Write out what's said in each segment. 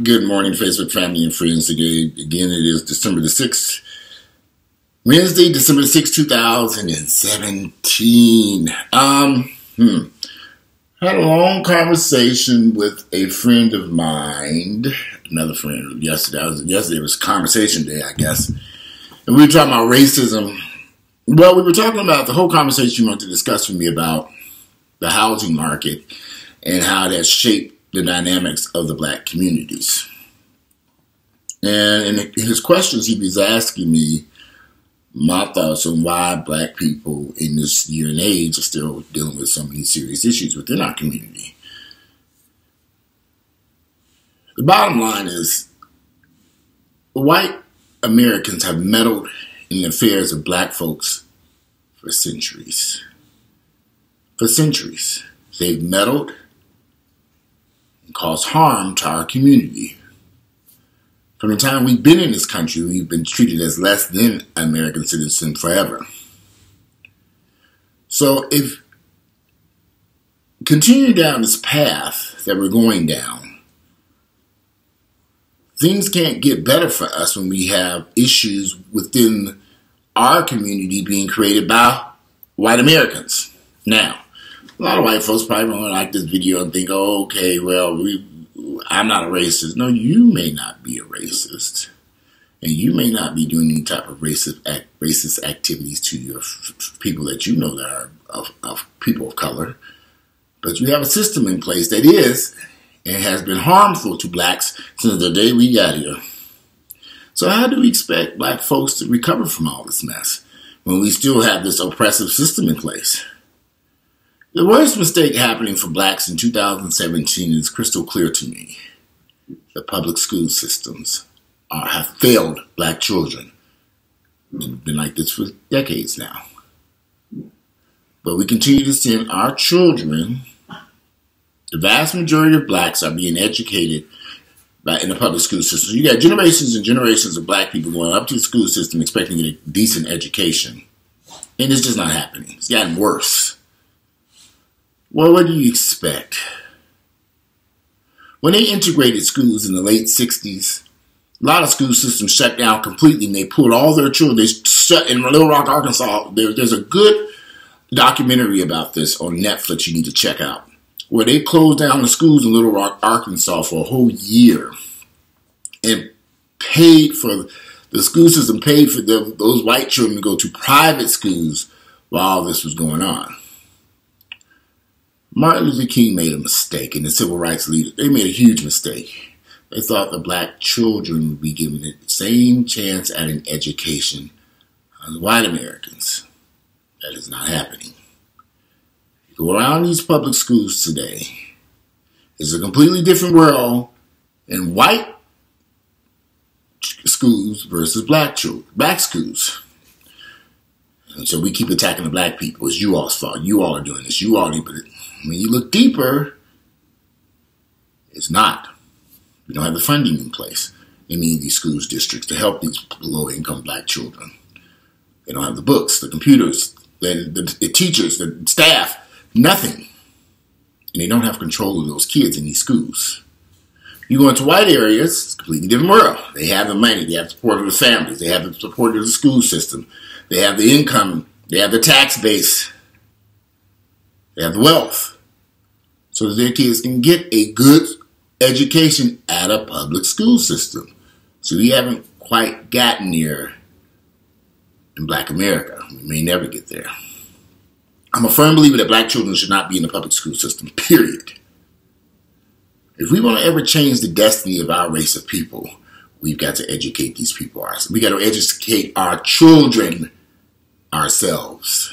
Good morning, Facebook family and friends. Again, it is December the 6th, Wednesday, December the 6th, 2017. Had a long conversation with a friend of mine, another friend yesterday. Yesterday was conversation day, I guess. And we were talking about racism. Well, we were talking about the whole conversation you wanted to discuss with me about the housing market and how that's shaped the dynamics of the black communities. And in his questions, he was asking me my thoughts on why black people in this year and age are still dealing with so many serious issues within our community. The bottom line is, white Americans have meddled in the affairs of black folks for centuries. For centuries. They've meddled and caused harm to our community. From the time we've been in this country, we've been treated as less than American citizens forever. So if we continue down this path that we're going down, things can't get better for us when we have issues within our community being created by white Americans. Now, a lot of white folks probably won't like this video and think, oh, okay, well, I'm not a racist. No, you may not be a racist. And you may not be doing any type of racist activities to your people that you know that are of people of color. But you have a system in place that is and has been harmful to blacks since the day we got here. So how do we expect black folks to recover from all this mess when we still have this oppressive system in place? The worst mistake happening for blacks in 2017 is crystal clear to me. The public school systems have failed black children. It's been like this for decades now. But we continue to send our children. The vast majority of blacks are being educated in the public school system. You got generations and generations of black people going up to the school system expecting to get a decent education. And it's just not happening. It's gotten worse. Well, what do you expect? When they integrated schools in the late 60s, a lot of school systems shut down completely and they pulled all their children. They shut in Little Rock, Arkansas. There's a good documentary about this on Netflix you need to check out, where they closed down the schools in Little Rock, Arkansas for a whole year and paid for the school system, paid for those white children to go to private schools while all this was going on. Martin Luther King made a mistake, and the civil rights leaders, they made a huge mistake. They thought the black children would be given the same chance at an education as white Americans. That is not happening. You go around these public schools today, it's a completely different world in white schools versus black schools. And so we keep attacking the black people. It's you all's fault. You all are doing this. You all need to. When you look deeper, it's not. We don't have the funding in place in any of these schools districts to help these low-income black children. They don't have the books, the computers, the teachers, the staff, nothing. And they don't have control of those kids in these schools. You go into white areas, it's a completely different world. They have the money, they have the support of the families, they have the support of the school system, they have the income, they have the tax base, they have the wealth, so that their kids can get a good education at a public school system. So we haven't quite gotten there in black America. We may never get there. I'm a firm believer that black children should not be in the public school system, period. If we want to ever change the destiny of our race of people, we've got to educate these people. We got to educate our children ourselves.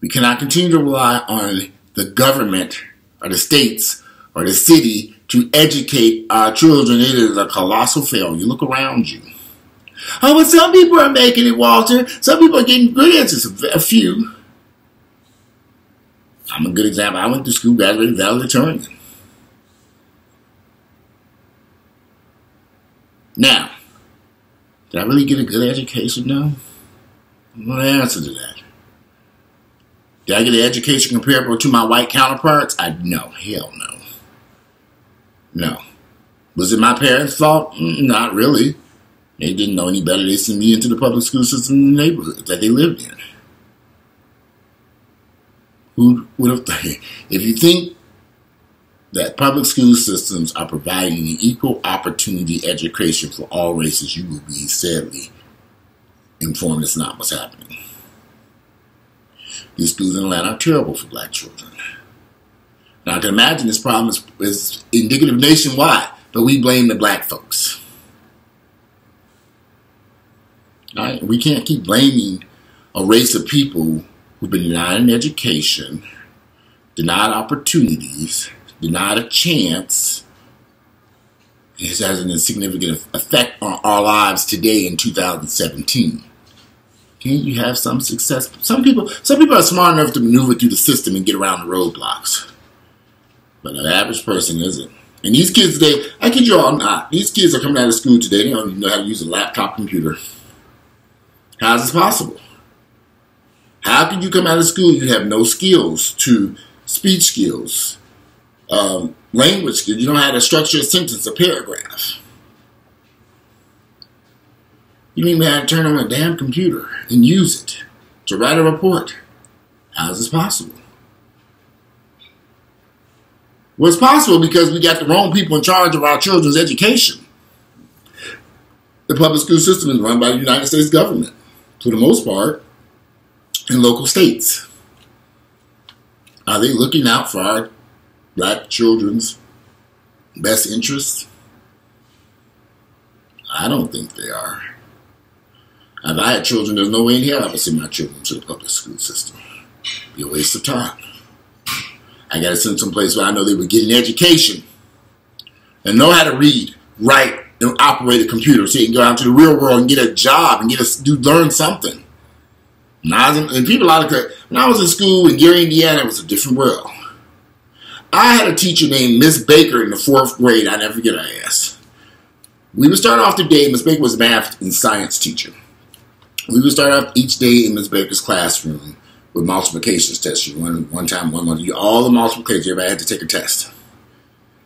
We cannot continue to rely on the government or the states or the city to educate our children. It is a colossal failure. Look around you. Oh, but some people are making it, Walter. Some people are getting good answers. A few. I'm a good example. I went to school, graduated valedictorian. Now, did I really get a good education now? I'm going to answer to that. Did I get an education comparable to my white counterparts? No. Hell no. No. Was it my parents' fault? Not really. They didn't know any better. They sent me into the public school system in the neighborhood that they lived in. Who would have? If you think that public school systems are providing an equal opportunity education for all races, you will be sadly informed it's not what's happening. These schools in Atlanta are terrible for black children. Now, I can imagine this problem is indicative nationwide, but we blame the black folks. All right? We can't keep blaming a race of people who've been denied an education, denied opportunities, denied a chance. This has an insignificant effect on our lives today in 2017. Can't you have some success? Some people are smart enough to maneuver through the system and get around the roadblocks. But the average person isn't. And these kids today, I kid you all not, these kids are coming out of school today, they don't even know how to use a laptop computer. How is this possible? How can you come out of school and you have no skills to speech skills, language skills? You don't know how to structure a sentence, a paragraph. You don't even know how to turn on a damn computer and use it to write a report. How is this possible? Well, it's possible because we got the wrong people in charge of our children's education. The public school system is run by the United States government, for the most part, in local states. Are they looking out for our black children's best interests? I don't think they are. If I had children, there's no way in hell I would send my children to the public school system. It'd be a waste of time. I got to send them someplace where I know they would get an education and know how to read, write, and operate a computer so you can go out to the real world and get a job and learn something. When I was in school in Gary, Indiana, it was a different world. I had a teacher named Miss Baker in the 4th grade. I never forget her ass. We would start off the day. Miss Baker was a math and science teacher. We would start off each day in Miss Baker's classroom with multiplication tests. She one time, all the multiplications. Everybody had to take a test.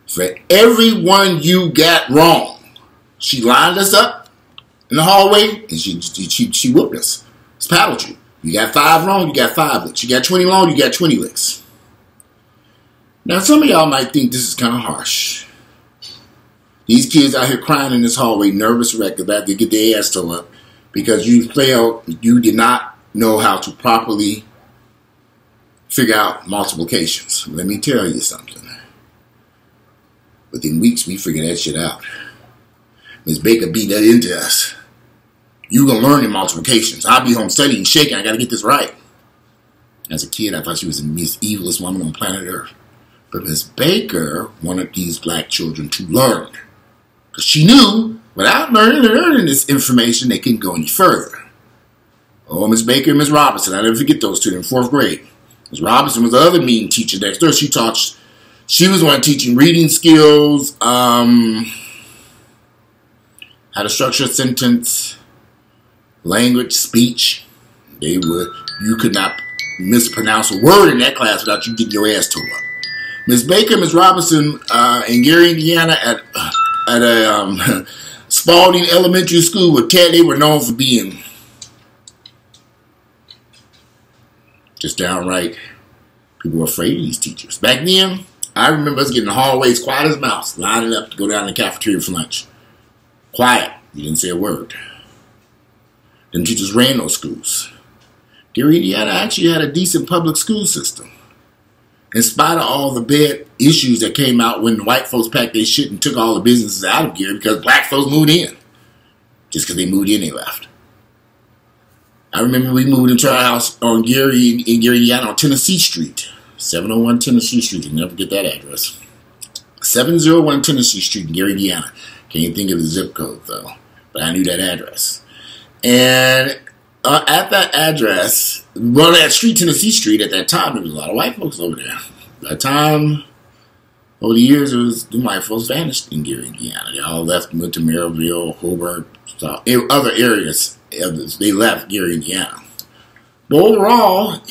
For every one you got wrong, she lined us up in the hallway and she whooped us. It's paddled you. You got 5 wrong, you got 5 licks. You got 20 wrong, you got 20 licks. Now, some of y'all might think this is kind of harsh. These kids out here crying in this hallway, nervous wreck, about to get their ass tore up because you failed, you did not know how to properly figure out multiplications. Let me tell you something. Within weeks, we figured that shit out. Ms. Baker beat that into us. You gonna learn in multiplications. I'll be home studying, shaking. I gotta get this right. As a kid, I thought she was the most evilest woman on planet Earth. But Ms. Baker wanted these black children to learn. Because she knew, without learning this information, they couldn't go any further. Oh, Ms. Baker and Ms. Robinson, I'll never forget those two in 4th grade. Ms. Robinson was the other mean teacher next door. She was one teaching reading skills, how to structure a sentence, language, speech. You could not mispronounce a word in that class without you getting your ass tore up. Ms. Baker, Ms. Robinson, in Gary, Indiana, at a Spalding Elementary School with Ted, they were known for being just downright, people were afraid of these teachers. Back then, I remember us getting in the hallways quiet as a mouse, lining up to go down to the cafeteria for lunch. Quiet. You didn't say a word. Them teachers ran those schools. Gary, Indiana actually had a decent public school system. In spite of all the bad issues that came out when the white folks packed their shit and took all the businesses out of Gary because black folks moved in. Just because they moved in, they left. I remember we moved into our house in Gary, Indiana on Tennessee Street. 701 Tennessee Street. You never get that address. 701 Tennessee Street in Gary, Indiana. Can't think of the zip code, though. But I knew that address. And at that address, well, that street, Tennessee Street, at that time, there was a lot of white folks over there. By the time, over the years, the white folks vanished in Gary, Indiana. They all left, went to Maryville, Hobart, other areas. They left Gary, Indiana. But overall,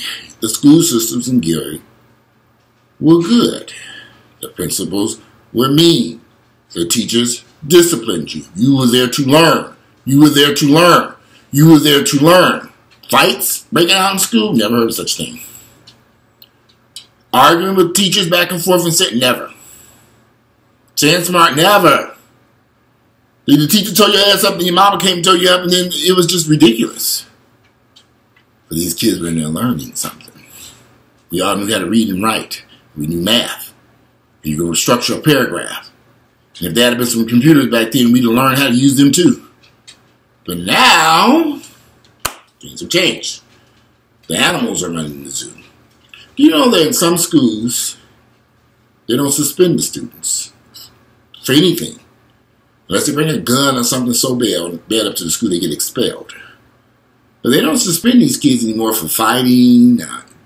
the school systems in Gary were good. The principals were mean. The teachers disciplined you. You were there to learn. You were there to learn. You were there to learn. Fights breaking out in school? Never heard of such thing. Arguing with teachers back and forth and sit? Never. Saying smart? Never. Did the teacher tell your ass up and your mama came and told you up and then it was just ridiculous? But these kids were in there learning something. We all knew how to read and write. We knew math. You could structure a paragraph. And if there had been some computers back then, we'd have learned how to use them too. But now, things have changed. The animals are running the zoo. Do you know that in some schools, they don't suspend the students for anything? Unless they bring a gun or something so bad up to the school, they get expelled. But they don't suspend these kids anymore for fighting,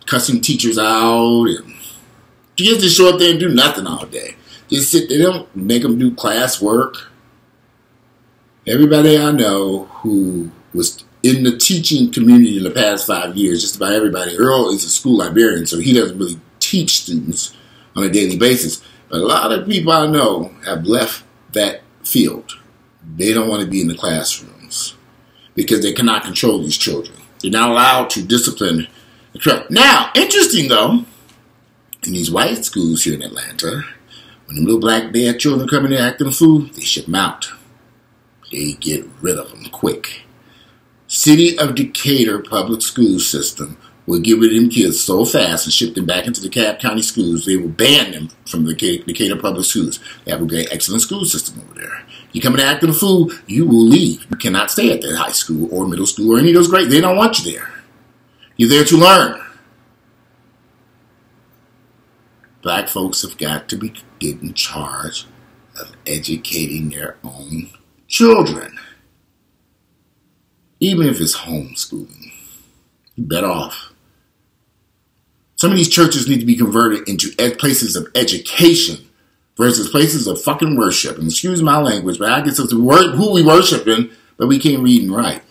cussing teachers out. And kids just show up there and do nothing all day. Just sit there. They don't make them do class work. Everybody I know who was in the teaching community in the past 5 years, just about everybody. Earl is a school librarian, so he doesn't really teach students on a daily basis. But a lot of people I know have left that field. They don't want to be in the classrooms because they cannot control these children. They're not allowed to discipline the children. Now, interesting though, in these white schools here in Atlanta, when the little black bad children come in there acting a fool, they ship them out. They get rid of them quick. City of Decatur public school system will get rid of them kids so fast and ship them back into the DeKalb County schools, they will ban them from the Decatur public schools. They have a excellent school system over there. You come in acting a fool, you will leave. You cannot stay at that high school or middle school or any of those grades. They don't want you there. You're there to learn. Black folks have got to be in charge of educating their own children. Even if it's homeschooling, you're better off. Some of these churches need to be converted into places of education versus places of fucking worship. And excuse my language, but I guess it's who we worshiping, but we can't read and write.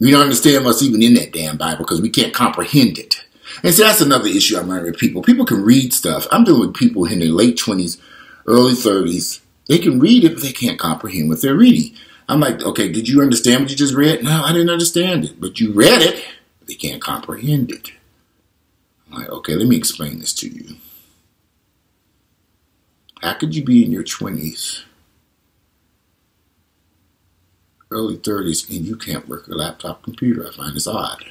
We don't understand what's even in that damn Bible because we can't comprehend it. And so that's another issue I'm running with people. People can read stuff. I'm dealing with people in their late 20s, early 30s. They can read it, but they can't comprehend what they're reading. I'm like, okay, did you understand what you just read? No, I didn't understand it. But you read it, but they can't comprehend it. I'm like, okay, let me explain this to you. How could you be in your 20s, early 30s, and you can't work a laptop computer? I find this odd.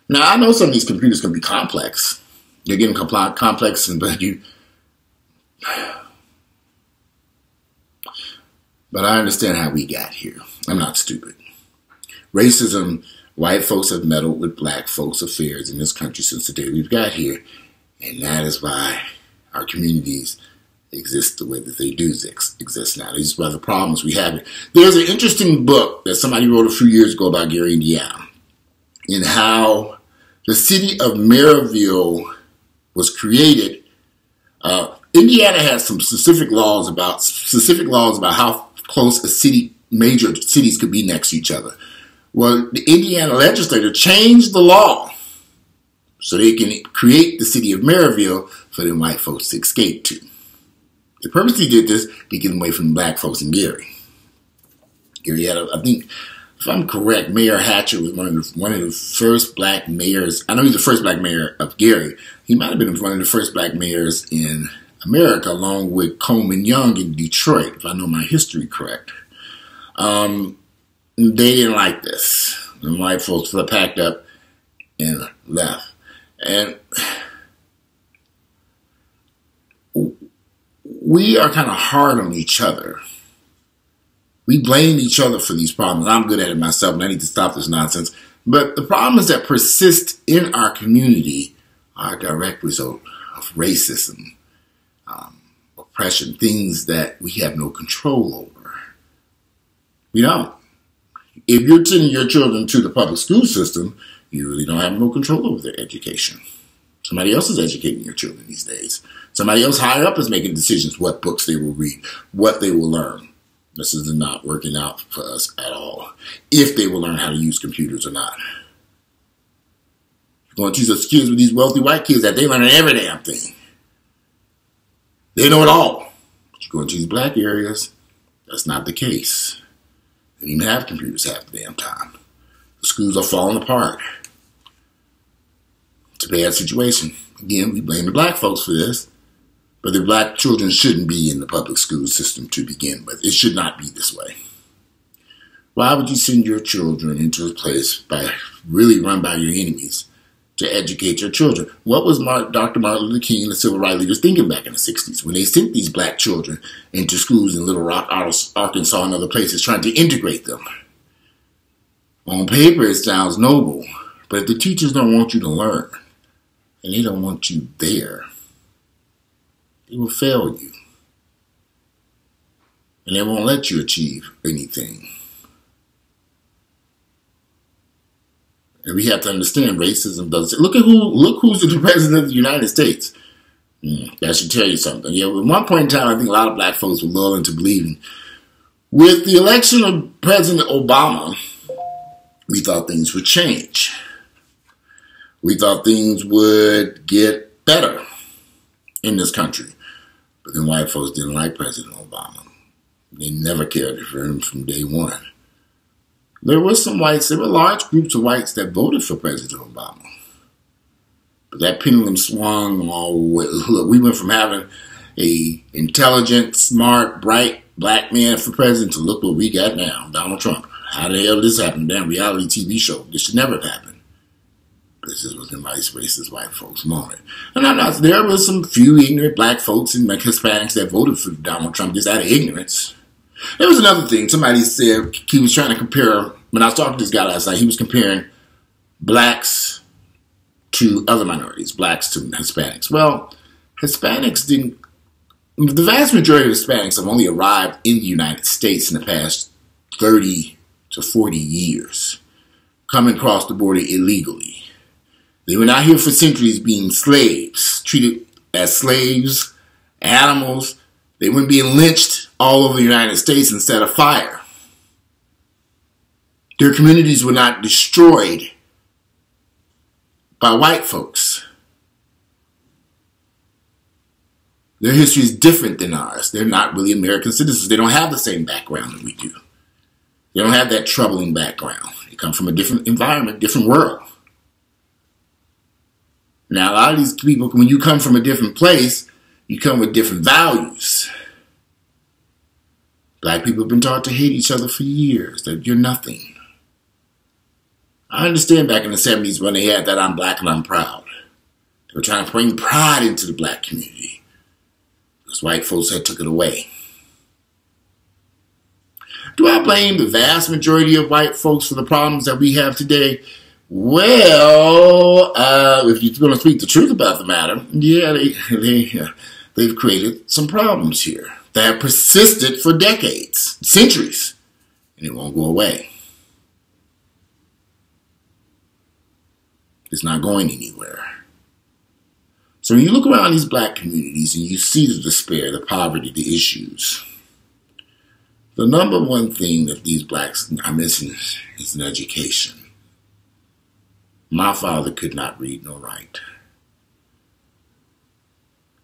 Now, I know some of these computers can be complex. They're getting complex, but I understand how we got here. I'm not stupid. Racism, white folks have meddled with black folks' affairs in this country since the day we've got here. And that is why our communities exist the way that they do exist now. These are the problems we have. There's an interesting book that somebody wrote a few years ago about Gary, Indiana, and how the city of Maryville was created. Indiana has some specific laws about how close major cities could be next to each other. Well, the Indiana legislature changed the law so they can create the city of Maryville for them white folks to escape to. They purposely did this to get away from black folks in Gary. Gary had, I think, if I'm correct, Mayor Hatcher was one of the first black mayors. I know he's the first black mayor of Gary. He might have been one of the first black mayors in America, along with Coleman Young in Detroit, if I know my history correct. They didn't like this. The white folks packed up and left. And we are kind of hard on each other. We blame each other for these problems. I'm good at it myself, and I need to stop this nonsense. But the problems that persist in our community are a direct result of racism, oppression, things that we have no control over. We don't. If you're sending your children to the public school system, you really don't have no control over their education. Somebody else is educating your children these days. Somebody else higher up is making decisions what books they will read, what they will learn. This is not working out for us at all. If they will learn how to use computers or not. You're going to teach us kids with these wealthy white kids that they learn every damn thing. They know it all. But you go into these black areas, that's not the case. They don't even have computers half the damn time. The schools are falling apart. It's a bad situation. Again, we blame the black folks for this, but the black children shouldn't be in the public school system to begin with. It should not be this way. Why would you send your children into a place really run by your enemies to educate your children? What was Dr. Martin Luther King and the civil rights leaders thinking back in the 60s when they sent these black children into schools in Little Rock, Arkansas, and other places trying to integrate them? On paper, it sounds noble, but if the teachers don't want you to learn, and they don't want you there, they will fail you. And they won't let you achieve anything. And we have to understand racism does. Look who's the president of the United States. That should tell you something. Yeah, at one point in time, I think a lot of black folks were lulled into believing. With the election of President Obama, we thought things would change. We thought things would get better in this country. But then white folks didn't like President Obama. They never cared for him from day one. There were large groups of whites that voted for President Obama. But that pendulum swung all the way. Look, we went from having a intelligent, smart, bright black man for president to look what we got now, Donald Trump. How the hell did this happen? Damn reality TV show. This should never have happened. This was the nice racist white folks moment. And there were some few ignorant black folks and Hispanics that voted for Donald Trump just out of ignorance. There was another thing. Somebody said he was trying to compare, when I was talking to this guy last night, he was comparing blacks to other minorities, blacks to Hispanics. Well, the vast majority of Hispanics have only arrived in the United States in the past 30 to 40 years, coming across the border illegally. They were not here for centuries being slaves, treated as slaves, animals. They weren't being lynched all over the United States instead of fire. Their communities were not destroyed by white folks. Their history is different than ours. They're not really American citizens. They don't have the same background that we do. They don't have that troubling background. They come from a different environment, different world. Now, a lot of these people, when you come from a different place, you come with different values. Black people have been taught to hate each other for years, that you're nothing. I understand back in the 70s when they had that I'm black and I'm proud. They were trying to bring pride into the black community because white folks had took it away. Do I blame the vast majority of white folks for the problems that we have today? Well, if you're going to speak the truth about the matter, yeah, they've created some problems here that have persisted for decades, centuries, and it won't go away. It's not going anywhere. So when you look around these black communities and you see the despair, the poverty, the issues, the number one thing that these blacks are missing is an education. My father could not read nor write.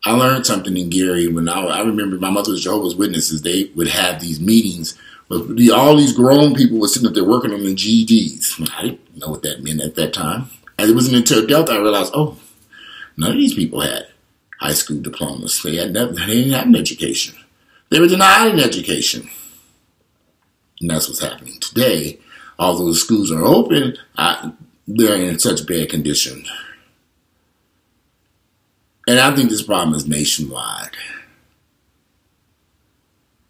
I learned something in Gary when I remember my mother was Jehovah's Witnesses. They would have these meetings where all these grown people were sitting up there working on the GEDs. I didn't know what that meant at that time. As it wasn't until Delta I realized, oh, none of these people had high school diplomas. They didn't have an education. They were denied an education. And that's what's happening today. Although the schools are open, they're in such bad condition. And I think this problem is nationwide.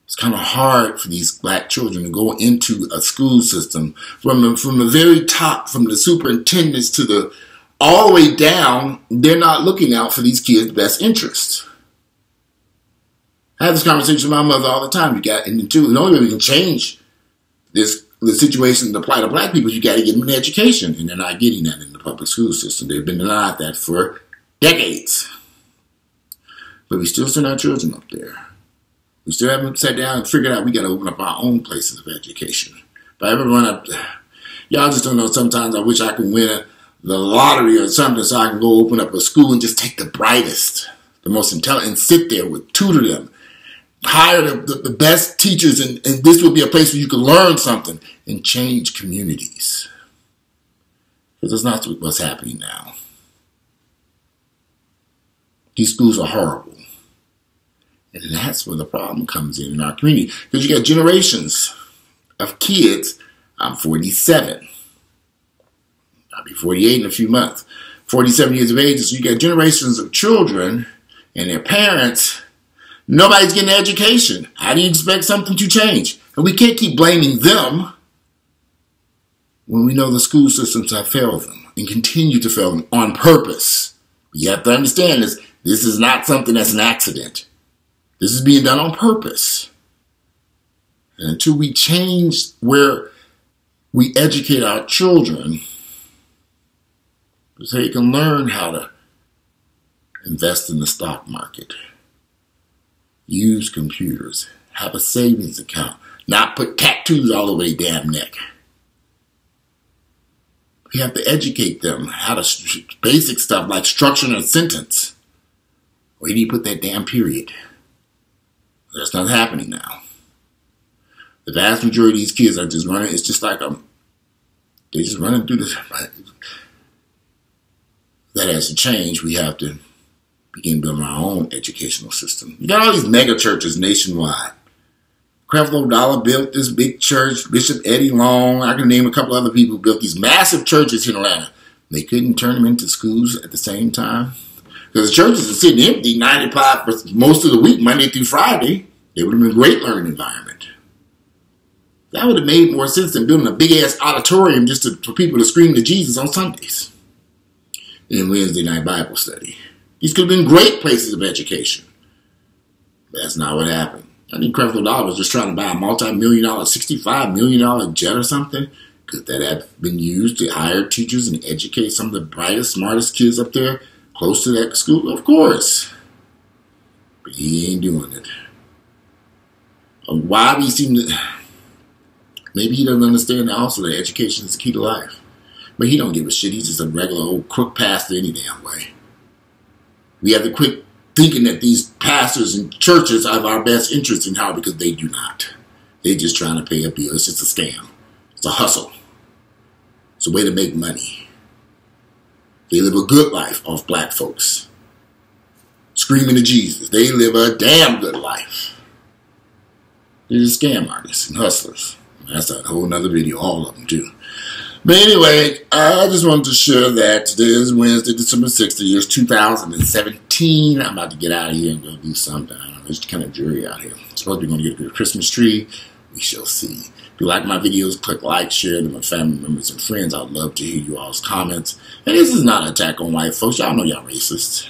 It's kind of hard for these black children to go into a school system from the very top, from the superintendents to all the way down. They're not looking out for these kids' best interests. I have this conversation with my mother all the time. The only way we can change the situation to apply to black people, you got to get them an education, and they're not getting that in the public school system. They've been denied that for decades. But we still send our children up there. We still haven't sat down and figured out we got to open up our own places of education. But everyone y'all just don't know. Sometimes I wish I could win the lottery or something so I can go open up a school and just take the brightest the most intelligent, and sit there with, tutor them, hire the best teachers, and this would be a place where you can learn something and change communities. Because that's not what's happening now. These schools are horrible. And that's where the problem comes in our community. Because you got generations of kids. I'm 47. I'll be 48 in a few months. 47 years of age. So you got generations of children and their parents. Nobody's getting an education. How do you expect something to change? And we can't keep blaming them when we know the school systems have failed them and continue to fail them on purpose. You have to understand this. This is not something that's an accident. This is being done on purpose. And until we change where we educate our children so they can learn how to invest in the stock market, use computers, have a savings account, not put tattoos all over their damn neck. We have to educate them how to, basic stuff like structuring a sentence. Where do you put that damn period? That's not happening now. The vast majority of these kids are just running. It's just like they're just running through this. That has to change. We have to begin building our own educational system. You got all these mega churches nationwide. Creflo Dollar built this big church. Bishop Eddie Long. I can name a couple other people who built these massive churches here in Atlanta. They couldn't turn them into schools at the same time. Because the churches are sitting empty 95 for most of the week, Monday through Friday. It would have been a great learning environment. That would have made more sense than building a big-ass auditorium just for people to scream to Jesus on Sundays and Wednesday night Bible study. These could have been great places of education. But that's not what happened. I think Creflo Dollar was just trying to buy a multi-million-dollar, $65 million jet or something. Could that have been used to hire teachers and educate some of the brightest, smartest kids up there close to that school? Of course. But he ain't doing it. Why we seem to... Maybe he doesn't understand also that education is the key to life. But he don't give a shit. He's just a regular old crook pastor any damn way. We have to quit thinking that these pastors and churches have our best interests in heart, because they do not. They're just trying to pay a bill. It's just a scam. It's a hustle. It's a way to make money. They live a good life off black folks. Screaming to Jesus. They live a damn good life. They're just scam artists and hustlers. That's a whole nother video, all of them too. But anyway, I just wanted to share that today is Wednesday, December 6th, the year 2017. I'm about to get out of here and go do something. I don't know, it's kind of dreary out here. I'm supposed to be going to get a good Christmas tree. We shall see. If you like my videos, click like, share them with family members and friends. I'd love to hear you all's comments. And this is not an attack on white folks. Y'all know y'all racist.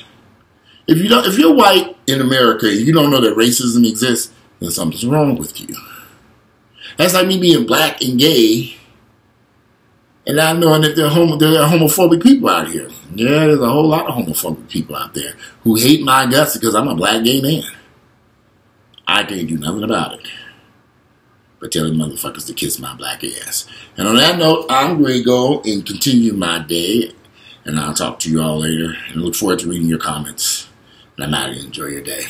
If you're white in America and you don't know that racism exists, then something's wrong with you. That's like me being black and gay and not knowing that there are homophobic people out here. Yeah, there's a whole lot of homophobic people out there who hate my guts because I'm a black gay man. I can't do nothing about it but telling motherfuckers to kiss my black ass. And on that note, I'm going to go and continue my day, and I'll talk to you all later, and I look forward to reading your comments. And I'm out of here. Enjoy your day.